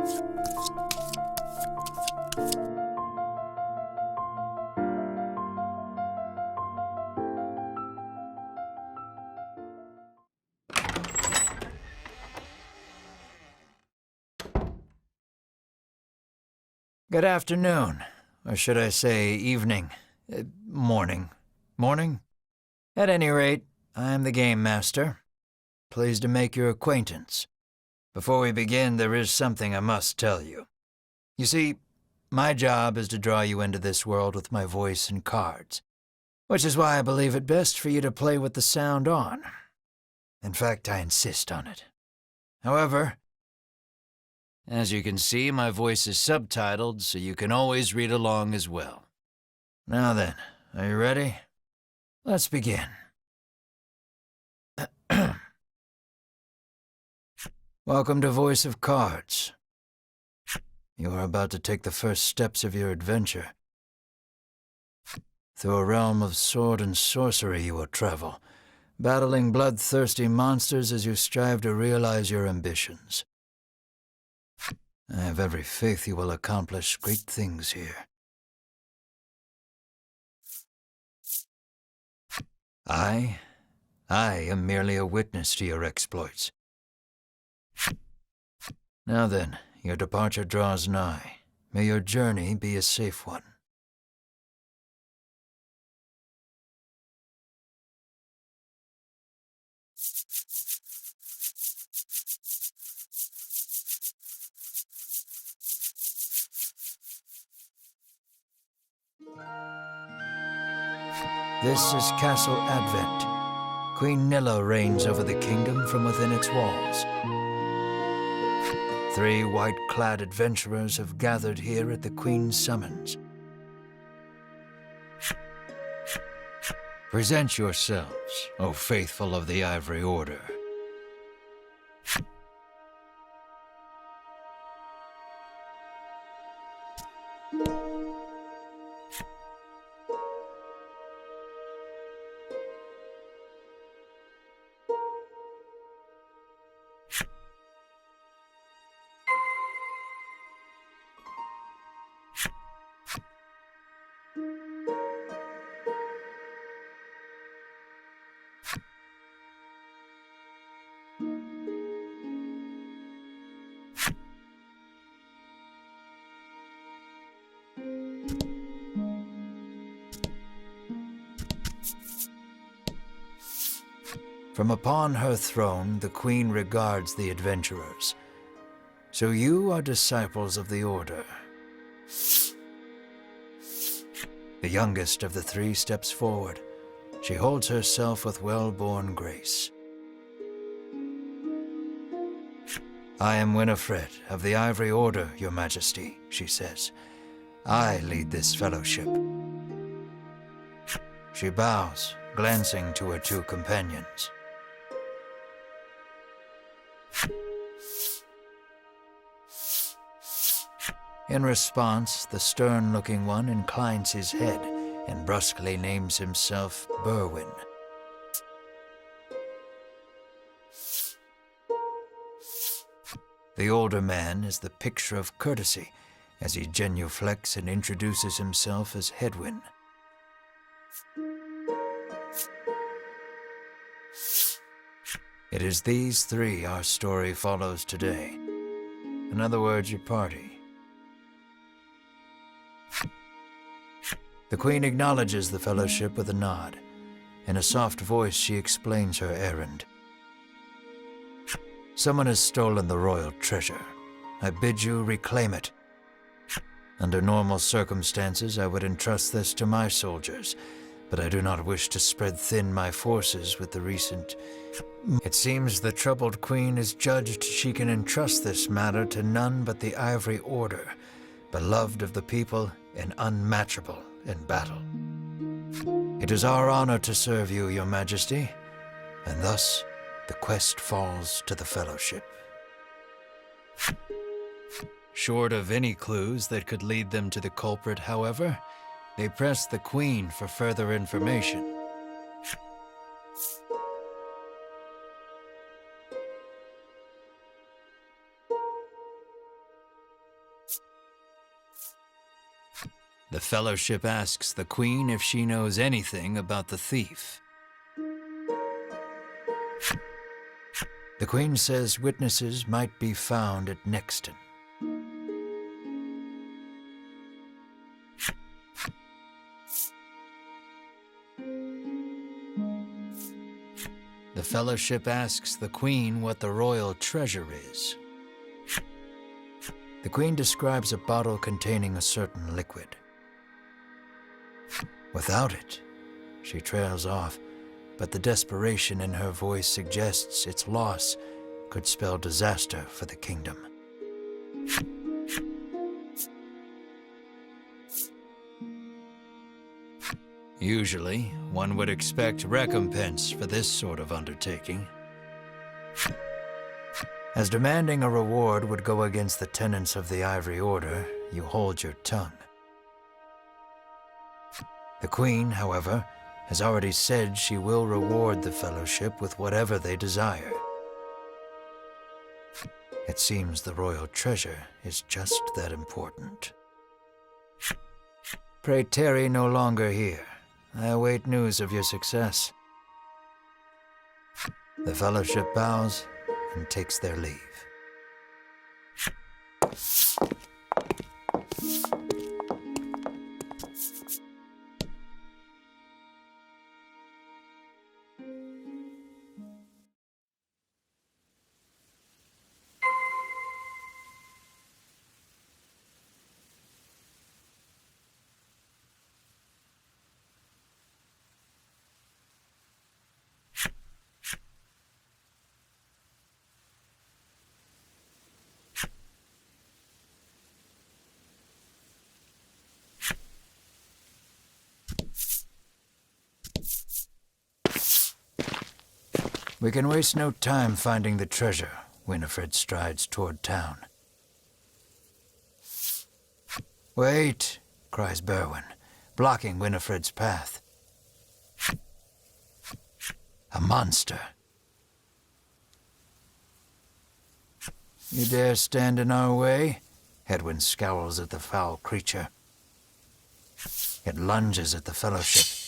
Good afternoon, or should I say evening, morning. Morning? At any rate, I am the Game Master. Pleased to make your acquaintance. Before we begin, there is something I must tell you. You see, my job is to draw you into this world with my voice and cards, which is why I believe it best for you to play with the sound on. In fact, I insist on it. However, as you can see, my voice is subtitled, so you can always read along as well. Now then, are you ready? Let's begin. Welcome to Voice of Cards. You are about to take the first steps of your adventure. Through a realm of sword and sorcery you will travel, battling bloodthirsty monsters as you strive to realize your ambitions. I have every faith you will accomplish great things here. I am merely a witness to your exploits. Now then, your departure draws nigh. May your journey be a safe one. This is Castle Advent. Queen Nilla reigns over the kingdom from within its walls. 3 white-clad adventurers have gathered here at the Queen's summons. Present yourselves, O faithful of the Ivory Order. From upon her throne, the Queen regards the adventurers. So you are disciples of the Order. The youngest of the 3 steps forward. She holds herself with well-born grace. I am Winifred of the Ivory Order, Your Majesty, she says. I lead this fellowship. She bows, glancing to her 2 companions. In response, the stern-looking one inclines his head and brusquely names himself Berwin. The older man is the picture of courtesy as he genuflects and introduces himself as Hedwyn. It is these 3 our story follows today. In other words, your party. The Queen acknowledges the fellowship with a nod. In a soft voice, she explains her errand. Someone has stolen the royal treasure. I bid you reclaim it. Under normal circumstances, I would entrust this to my soldiers, but I do not wish to spread thin my forces with the recent... It seems the troubled Queen is judged she can entrust this matter to none but the Ivory Order, beloved of the people and unmatchable in battle. It is our honor to serve you, Your Majesty, and thus the quest falls to the Fellowship. Short of any clues that could lead them to the culprit, however, they press the Queen for further information. The Fellowship asks the Queen if she knows anything about the thief. The Queen says witnesses might be found at Nexton. The Fellowship asks the Queen what the royal treasure is. The Queen describes a bottle containing a certain liquid. Without it, she trails off, but the desperation in her voice suggests its loss could spell disaster for the kingdom. Usually, one would expect recompense for this sort of undertaking. As demanding a reward would go against the tenets of the Ivory Order, you hold your tongue. The Queen, however, has already said she will reward the Fellowship with whatever they desire. It seems the royal treasure is just that important. Pray tarry no longer here. I await news of your success. The Fellowship bows and takes their leave. We can waste no time finding the treasure. Winifred strides toward town. Wait, cries Berwin, blocking Winifred's path. A monster. You dare stand in our way? Hedwyn scowls at the foul creature. It lunges at the Fellowship.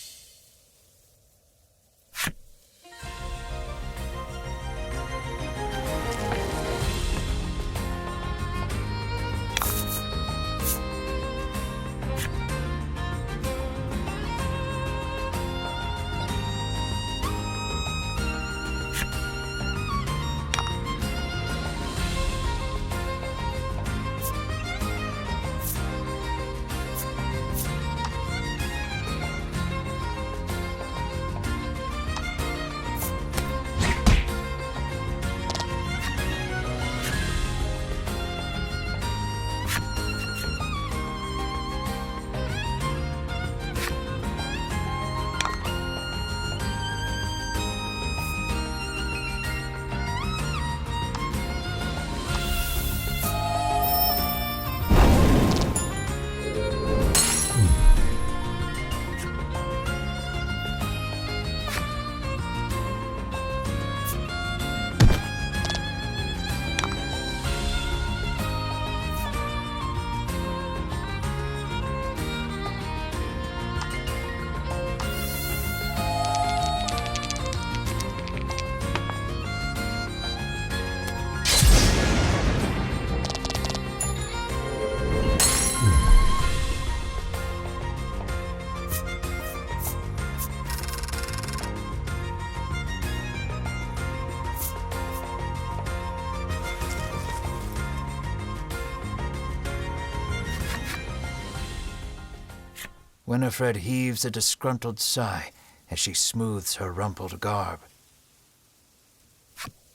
Winifred heaves a disgruntled sigh as she smooths her rumpled garb.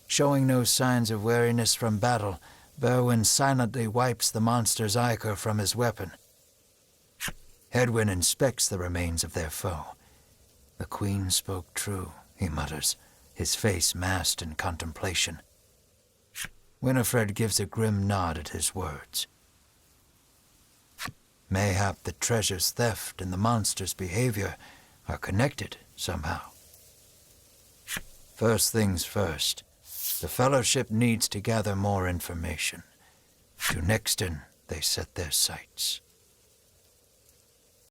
Showing no signs of weariness from battle, Berwin silently wipes the monster's ichor from his weapon. Hedwyn inspects the remains of their foe. The Queen spoke true, he mutters, his face masked in contemplation. Winifred gives a grim nod at his words. Mayhap the treasure's theft and the monster's behavior are connected somehow. First things first, the Fellowship needs to gather more information. To Nexton they set their sights.